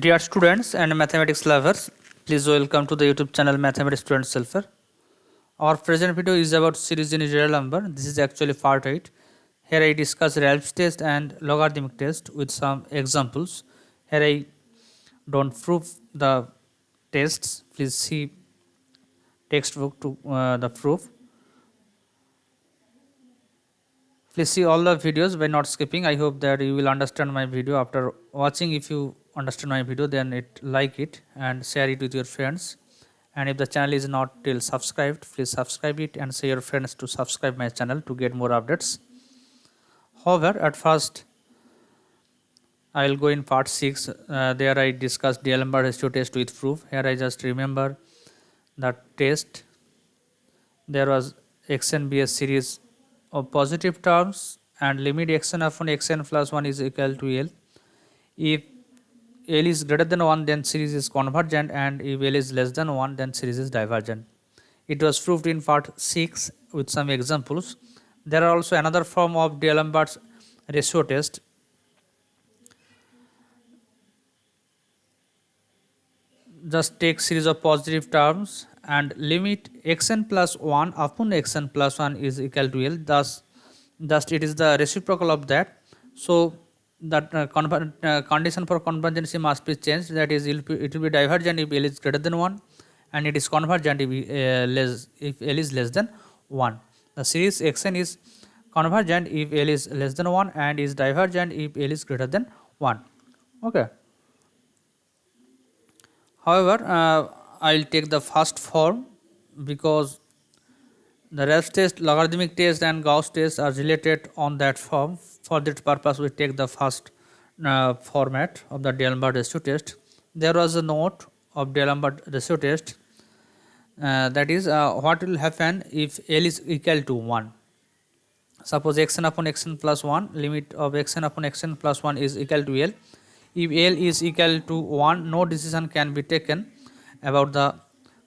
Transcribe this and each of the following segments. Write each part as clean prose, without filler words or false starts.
Dear students and mathematics lovers, please welcome to the YouTube channel Mathematics Student Selfer. Our present video is about series in real number. This is actually part 8. Here I discuss Ralph's test and logarithmic test with some examples. Here I don't prove the tests. Please see textbook to the proof. Please see all the videos by not skipping. I hope that you will understand my video after watching. If you understand my video, then like it and share it with your friends. And if the channel is not till subscribed, please subscribe it and say your friends to subscribe my channel to get more updates. However, at first I will go in part 6. There I discussed D'Alembert ratio test with proof. Here I just remember the test. There was xn be a series of positive terms and limit xn upon xn plus 1 is equal to L. If L is greater than 1, then series is convergent, and if L is less than 1, then series is divergent. It was proved in part 6 with some examples. There are also another form of D'Alembert's ratio test. Just take series of positive terms and limit xn plus 1 upon xn plus 1 is equal to L. Thus, just it is the reciprocal of that. So, that condition for convergence must be changed. That is, it will be divergent if L is greater than 1, and it is convergent if L is less than 1. The series xn is convergent if L is less than 1 and is divergent if L is greater than 1. Okay. However, I will take the first form because the Ralph's test, logarithmic test and Gauss test are related on that form. For that purpose, we take the first format of the D'Alembert ratio test. There was a note of D'Alembert ratio test, that is what will happen if L is equal to 1. Suppose xn upon xn plus 1, limit of xn upon xn plus 1 is equal to L. If L is equal to 1, no decision can be taken about the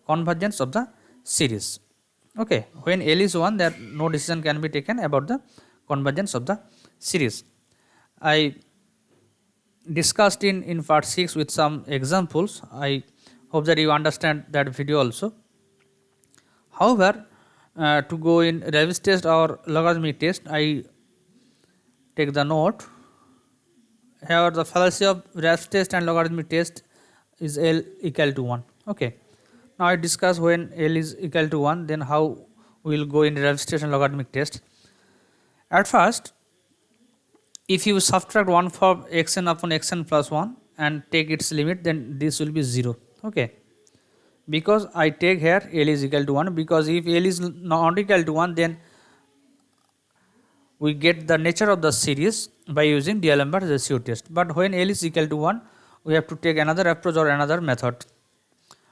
convergence of the series. Okay, when L is 1, there no decision can be taken about the convergence of the series. I discussed in part 6 with some examples. I hope that you understand that video also. However, to go in Ralph's test or logarithmic test, I take the note. Here the fallacy of Ralph's test and logarithmic test is L equal to 1. Okay. Now I discuss when L is equal to 1, then how we will go in Ralph's test and logarithmic test. At first, if you subtract 1 from xn upon xn plus 1 and take its limit, then this will be 0. Okay. Because I take here L is equal to 1, because if L is not equal to 1, then we get the nature of the series by using D'Alembert ratio test. But when L is equal to 1, we have to take another approach or another method.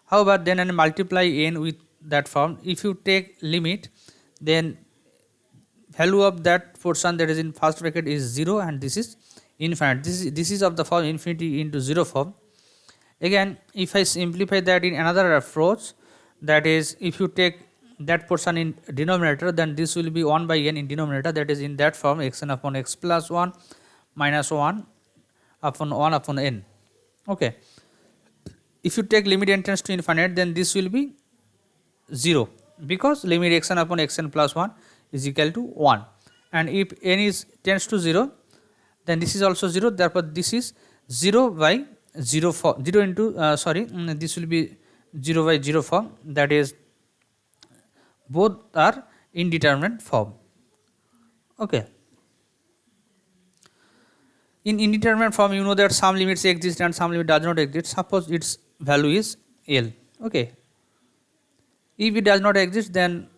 However, then and multiply n with that form. If you take limit, then value of that portion that is in first bracket is 0 and this is infinite. This is of the form infinity into 0 form. Again, if I simplify that in another approach, that is, if you take that portion in denominator, then this will be 1 by n in denominator, that is in that form xn upon x plus 1 minus 1 upon n. Okay. If you take limit n tends to infinite, then this will be 0, because limit xn upon xn plus 1 is equal to 1, and if n is tends to 0, then this is also 0. Therefore, this is 0 by 0 form, 0 into this will be 0 by 0 form, that is both are indeterminate form. Okay. In indeterminate form, you know that some limits exist and some limit does not exist. Suppose its value is L. Okay. If it does not exist, then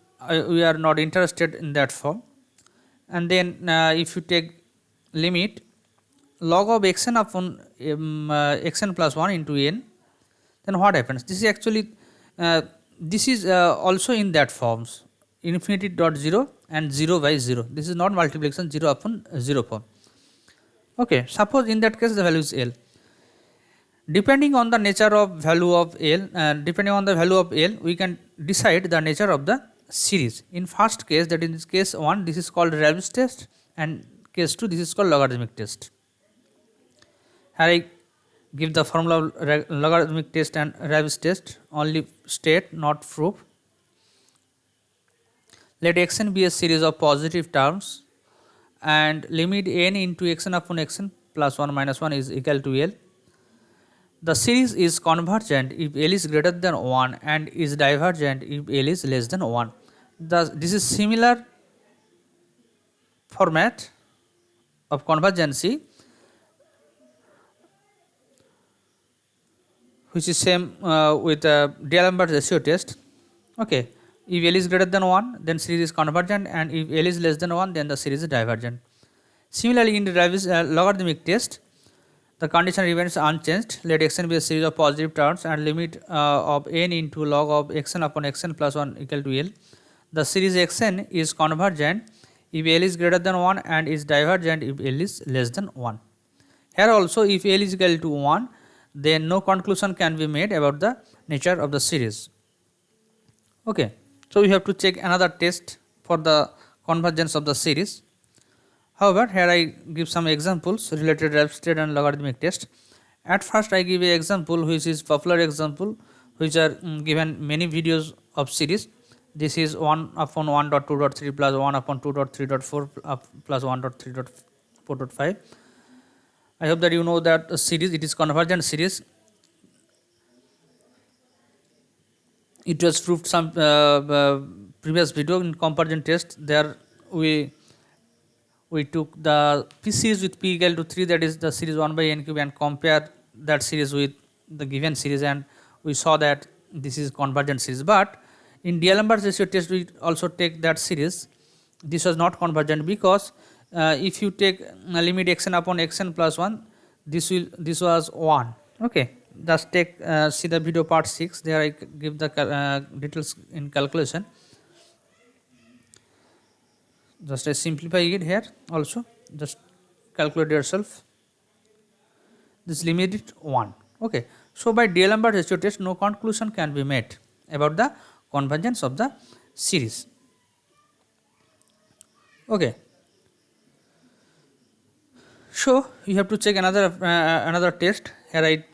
we are not interested in that form. And then if you take limit log of xn upon xn plus 1 into n, then what happens? This is actually this is also in that forms, infinity dot 0 and 0 by 0. This is not multiplication 0 upon 0 form. Okay, suppose in that case the value is L. Depending on the nature of value of L, we can decide the nature of the series. In first case, that is case 1, this is called Ralph's test, and case 2, this is called logarithmic test. Here I Give the formula of logarithmic test and Ravis test. Only state, not prove. Let xn be a series of positive terms and limit n into xn upon xn plus 1 minus 1 is equal to L. The series is convergent if L is greater than 1 and is divergent if L is less than 1. This is similar format of convergency which is same with D'Alembert ratio test. Okay, if L is greater than 1 then series is convergent, and if L is less than 1 then the series is divergent. Similarly, in the logarithmic test, the condition remains unchanged. Let xn be a series of positive terms and limit of n into log of xn upon xn plus 1 equal to L. The series xn is convergent if L is greater than 1 and is divergent if L is less than 1. Here also, if L is equal to 1, then no conclusion can be made about the nature of the series. Okay, so we have to check another test for the convergence of the series. However, here I give some examples related to Ravis-Test and logarithmic test. At first, I give an example which is popular example, which are given many videos of series. This is 1 upon 1.2.3 plus 1 upon 2.3.4 plus 1.3.4.5. I hope that you know that series, it is convergent series. It was proved some previous video in comparison test. There we took the P series with P equal to 3, that is the series 1 by n cube, and compare that series with the given series, and we saw that this is convergent series. But in D'Alembert ratio test we also take that series. This was not convergent because if you take limit xn upon xn plus 1, this was 1. Okay, just take see the video part 6, there I give the details in calculation. Just I simplify it here also, just calculate yourself. This limit is 1. Okay, so by D'Alembert ratio test no conclusion can be made about the convergence of the series. Okay, so you have to check another test. Here I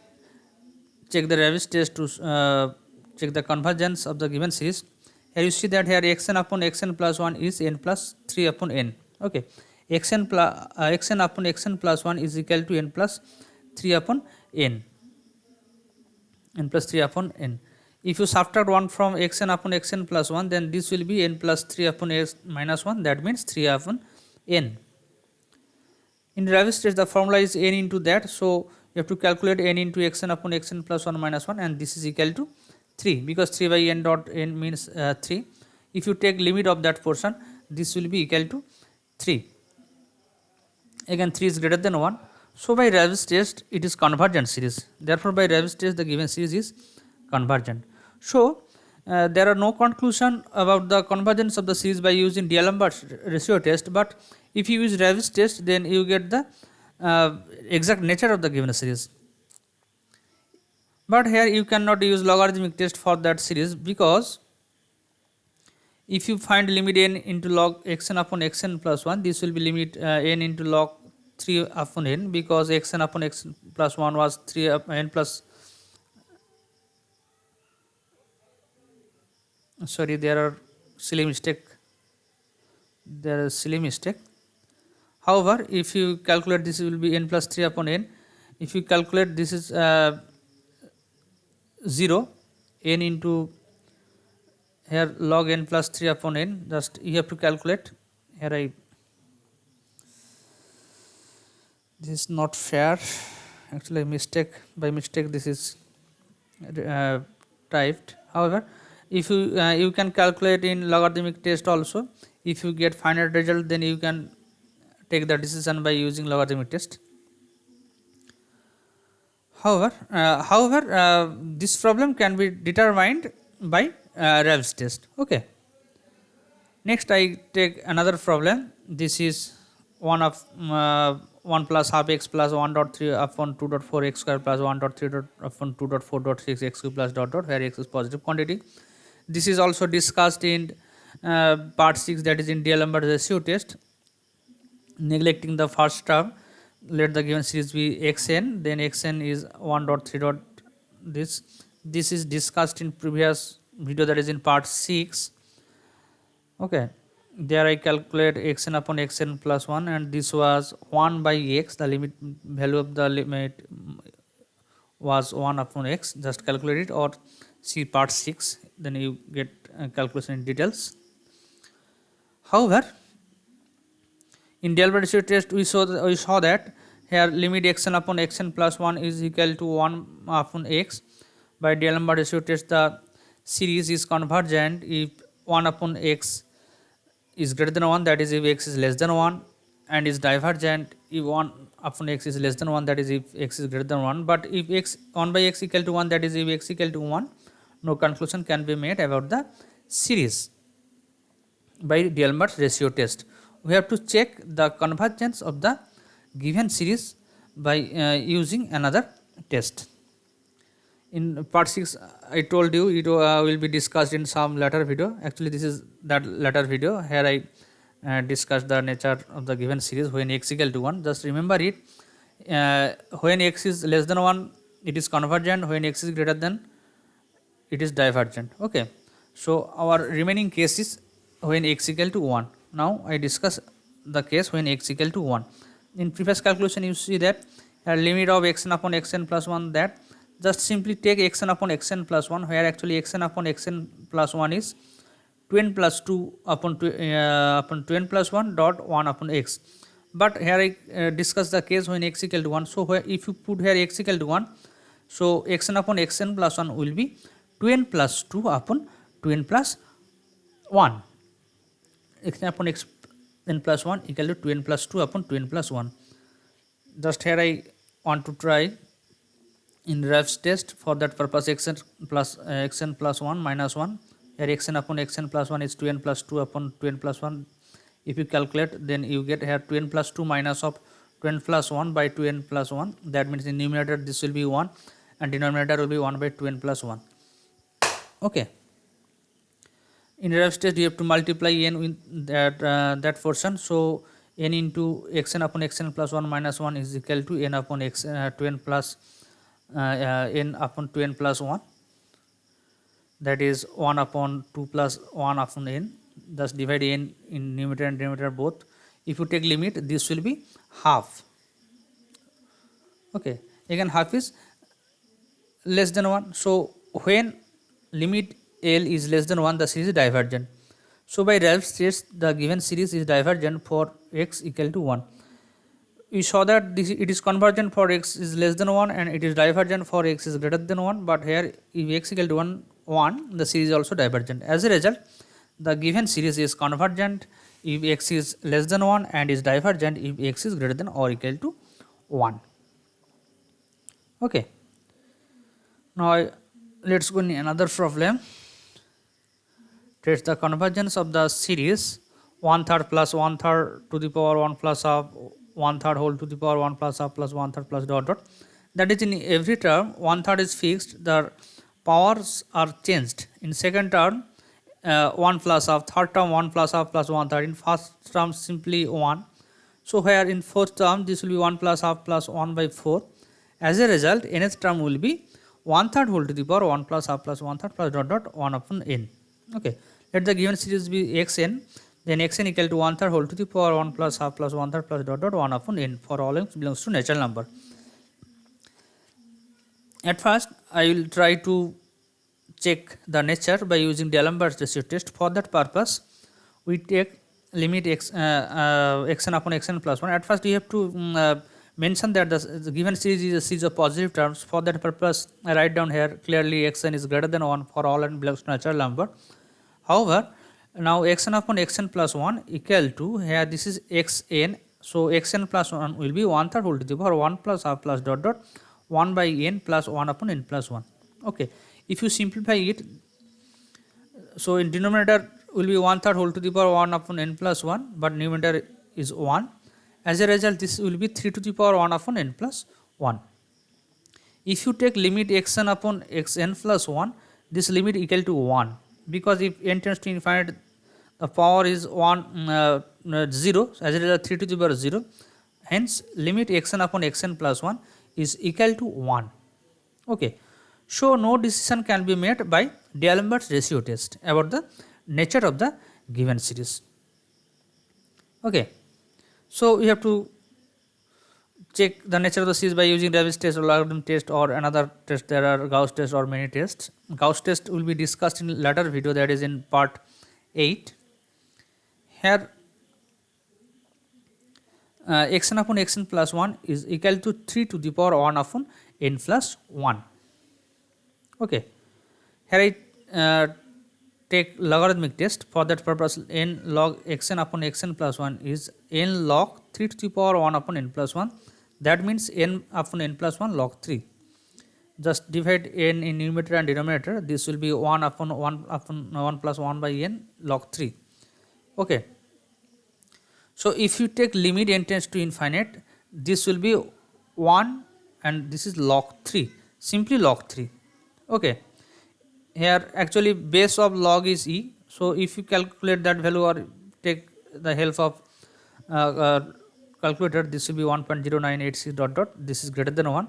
check the Ravis test to check the convergence of the given series. Here you see that here xn upon xn plus 1 is n plus 3 upon n. Okay, xn upon xn plus 1 is equal to n plus 3 upon n. N plus 3 upon n. If you subtract 1 from xn upon xn plus 1, then this will be n plus 3 upon x minus 1, that means 3 upon n. In Ravis test the formula is n into that, so you have to calculate n into xn upon xn plus 1 minus 1, and this is equal to 3 because 3 by n dot n means 3. If you take limit of that portion, this will be equal to 3. Again 3 is greater than 1. So by Ravis test it is convergent series. Therefore by Ravis test the given series is convergent. So there are no conclusion about the convergence of the series by using D'Alembert ratio test, but if you use Ravis test then you get the exact nature of the given series. But here you cannot use logarithmic test for that series, because if you find limit n into log xn upon xn plus 1, this will be limit n into log 3 upon n, because xn upon xn plus 1 was 3 n plus, sorry, there are silly mistake. However, if you calculate, this will be n plus 3 upon n. If you calculate, this is 0, n into here log n plus 3 upon n, just you have to calculate. Here this is not fair, actually by mistake this is typed. However, if you can calculate in logarithmic test also. If you get final result, then you can take the decision by using logarithmic test. However, this problem can be determined by Ravis test. Okay. Next, I take another problem. This is 1 plus half x plus 1.3 upon 2.4 x square plus 1.3 upon 2.4.6 x cube plus dot dot, where x is positive quantity. This is also discussed in part 6, that is in D'Alembert ratio test. Neglecting the first term, let the given series be xn, then xn is 1 dot 3 dot this. This is discussed in previous video, that is in part 6. Okay, there I calculate xn upon xn plus 1, and this was 1 by x, the limit value of the limit was 1 upon x. Just calculate it or see part 6, then you get calculation in details. However, in Dilbert ratio test we saw that here limit xn upon xn plus 1 is equal to 1 upon x. By Dilbert ratio test the series is convergent if 1 upon x is greater than 1, that is if x is less than 1, and is divergent if 1 upon x is less than 1, that is if x is greater than 1. But if x 1 by x equal to 1, that is if x equal to 1, no conclusion can be made about the series by Dilbert ratio test. We have to check the convergence of the given series by using another test. In part 6 I told you it will be discussed in some later video. Actually this is that later video. Here I discussed the nature of the given series when x equal to 1. Just remember it, when x is less than 1 it is convergent, when x is greater than it is divergent. Okay, so our remaining case is when x equal to 1. Now I discuss the case when x equal to 1. In previous calculation you see that limit of xn upon xn plus 1, that just simply take xn upon xn plus 1, where actually xn upon xn plus 1 is 2n plus 2 upon 2n plus 1 dot 1 upon x. But here I discuss the case when x equal to 1. So where if you put here x equal to 1, so xn upon xn plus 1 will be 2n plus 2 upon 2n plus 1. Xn upon xn plus 1 equal to 2n plus 2 upon 2n plus 1. Just here I want to try in Ref's test. For that purpose xn plus 1 minus 1, here xn upon xn plus 1 is 2n plus 2 upon 2n plus 1. If you calculate, then you get here 2n plus 2 minus of 2n plus 1 by 2n plus 1. That means in numerator this will be 1 and denominator will be 1 by 2n plus 1. Okay. In Ref's test you have to multiply n with that portion. So n into xn upon xn plus 1 minus 1 is equal to n upon x 2n plus n upon 2n plus 1, that is 1 upon 2 plus 1 upon n. Thus divide n in numerator and denominator both. If you take limit, this will be half. Okay, again half is less than 1. So when limit L is less than 1, the series is divergent. So by Ralph's test the given series is divergent for x equal to 1. We saw that it is convergent for x is less than 1 and it is divergent for x is greater than 1, but here if x equal to 1 the series is also divergent. As a result, the given series is convergent if x is less than 1 and is divergent if x is greater than or equal to 1. Okay. Now let's go in another problem. Test the convergence of the series 1/3 plus 1/3 to the power 1 plus half 1/3 whole to the power 1 plus half plus 1/3 plus dot dot. That is, in every term 1/3 is fixed, the powers are changed. In second term 1 plus half, third term 1 plus half plus 1/3, in first term simply 1. So where in fourth term this will be 1 plus half plus 1 by 4. As a result, nth term will be 1/3 whole to the power 1 plus half plus 1/3 plus dot dot 1 upon n. Okay, let the given series be xn, then xn equal to 1/3 whole to the power 1 plus half plus 1/3 plus dot dot 1 upon n for all x belongs to natural number. At first I will try to check the nature by using D'Alembert's ratio test. For that purpose we take limit xn upon xn plus 1. At first you have to mention that the given series is a series of positive terms. For that purpose I write down here clearly xn is greater than 1 for all n belongs to natural number. However, now xn upon xn plus 1 equal to, here this is xn, so xn plus 1 will be 1/3 whole to the power 1 plus half plus dot dot 1 by n plus 1 upon n plus 1. Okay, if you simplify it, so in denominator will be 1/3 whole to the power 1 upon n plus 1, but numerator is 1. As a result, this will be 3 to the power 1 upon n plus 1. If you take limit xn upon xn plus 1, this limit equal to 1, because if n tends to infinite the power is 0. As a result 3 to the power 0, Hence, limit xn upon xn plus 1 is equal to 1. Okay. So, no decision can be made by D'Alembert's ratio test about the nature of the given series. Okay. So, we have to check the nature of the series by using Davis test or logarithm test or another test. There are Gauss test or many tests. Gauss test will be discussed in later video, that is in part 8. Here xn upon xn plus 1 is equal to 3 to the power 1 upon n plus 1. Okay. Here I take logarithmic test. For that purpose, n log xn upon xn plus 1 is n log 3 to the power 1 upon n plus 1. That means n upon n plus 1 log 3. Just divide n in numerator and denominator. This will be 1 upon 1 plus 1 by n log 3. Okay. So, if you take limit n tends to infinite, this will be 1 and this is log 3, simply log 3. Okay. Here actually base of log is e. So, if you calculate that value or take the help of calculator, this will be 1.0986 dot dot, this is greater than 1.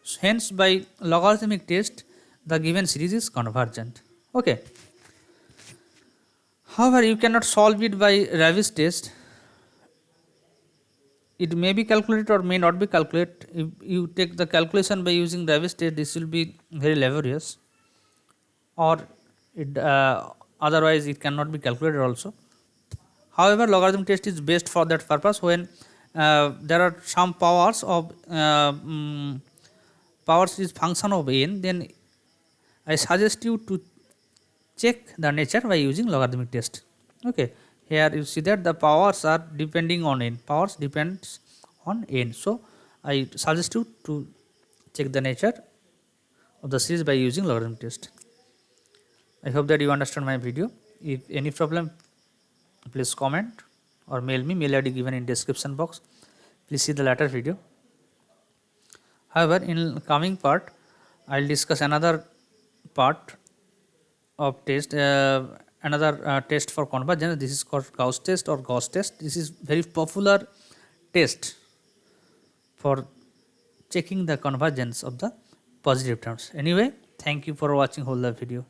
So, hence by logarithmic test the given series is convergent. Okay. However, you cannot solve it by Ravi's test. It may be calculated or may not be calculated. If you take the calculation by using Ravi's test, this will be very laborious, or it otherwise it cannot be calculated also. However, logarithm test is best for that purpose when there are some powers of powers is function of n, then I suggest you to check the nature by using logarithmic test. Okay. Here you see that the powers are depending on n, powers depends on n. So, I suggest you to check the nature of the series by using logarithm test. I hope that you understand my video. If any problem, please comment or mail me, mail ID given in description box. Please see the latter video. However, in coming part, I will discuss another part of test, another test for convergence. This is called Gauss test or Gauss test. This is very popular test for checking the convergence of the positive terms. Anyway, thank you for watching whole the video.